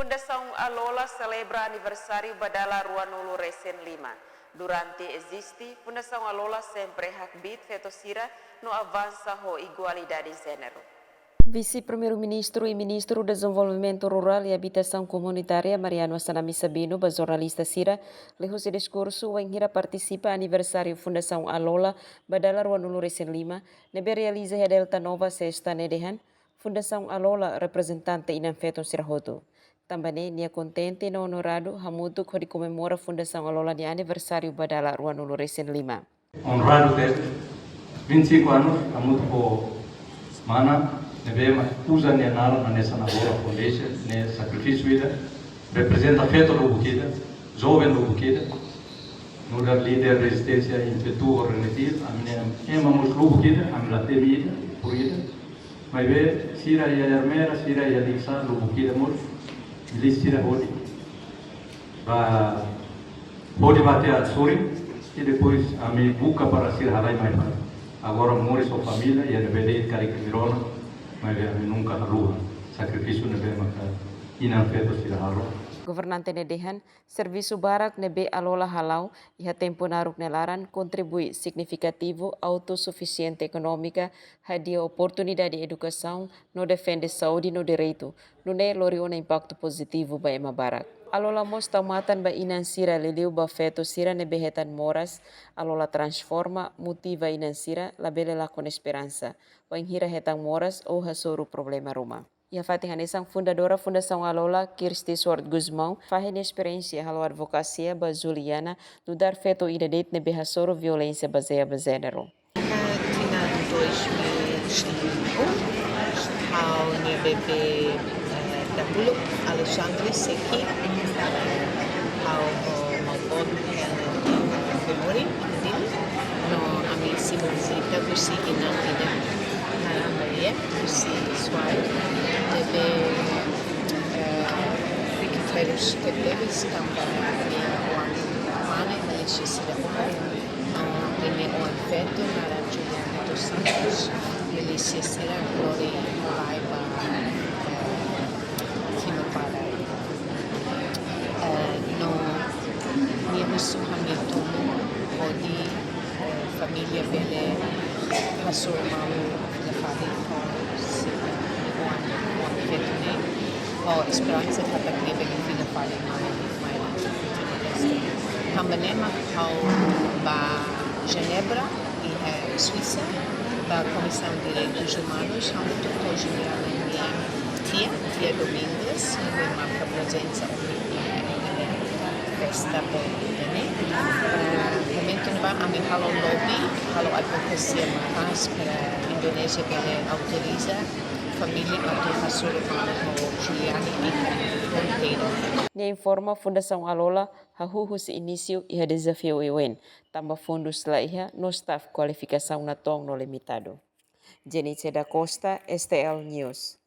Fundação Alola celebra aniversário badala Ruanulu Recém Lima. Durante existe, Fundação Alola sempre hakbit fetosira no avança ho igualdade de gênero. Vice-Primeiro-Ministro e Ministro do Desenvolvimento Rural e Habitação Comunitária, Mariano Sanami Sabino, ba jornalista Sira, lehou seu discurso em hira participa aniversário Fundação Alola, badala Ruanulu Recém Lima, nebe realiza a Delta Nova sexta nedehan, Fundação Alola representante inam feton sirahoto. Também nia contente no honorado hamutu que comemora a Fundação Alola de aniversário badala Ruanulu Recém Lima. Honrado de 25 anos, hamutu po mana nebe usa ne nara nessa Alola Foundation ne sacrifício ida representa feto do bukida, jovem do bukida, no da líder resistência impetu renetir, amne emamos do bukida, amla temida por ida. Mas ve sira ya armera, sira ya dixa do bukida mur Ilisira Hodi. Hodi bate a suri e depois a me buca para ser halai mai pai. Agora mori sua família e a nebede cari mirona, mas a me nunca rua. Sacrifício nebe maka inan feto sira halo. Governante nedehan, serviço barak nebe Alola halau e tempo naruk nelaran contribui significativo autossuficiente econômica hadia oportunidade de educação no defende saúde no direito, no ne loriona impacto positivo ba ema barak. Alola mostra matan ba inansira leleu ba feto sira nebe hetan moras, Alola transforma motiva inansira labele la con esperança, ba hira hetan moras ou hasoro problema rumah. E a Fatihanesang fundadora Fundação Alola, Kirsti Swart Guzmão, faz experiência halo advocacia ba Juliana do dar feito idadet nebe hasoro violência baseada gênero. Tina 2021, ao NBB dahulu Alexandre Seki, ao maupun memori dili, no ami simulsita gusi inang ida Maria, gusi Swai, nebe Rikitrus Tebevis, tambah uang mana Malaysia sida umari, ini uang feto nara Juliana dos Santos, Malaysia sida Glory Laiba Kimaparai. No minha Hamilton Hodi família Bele passou mal na fábrica o feto nem o esperança para que ele fique fábrica mais também ao ba Genebra e Suíça ba Comissão de Direitos Humanos onde tudo generalmente Tia Domingues marca presença festa por momento ba ami halo lobby halo advocacia mas para Indonesia que autoriza família autorização do Juliani e Monteiro. Ne informa Fundação Alola hahuhu se início e a desafio ewen tambah fundos la iha no staff qualificação na tong no limitado. Jenice da Costa, STL News.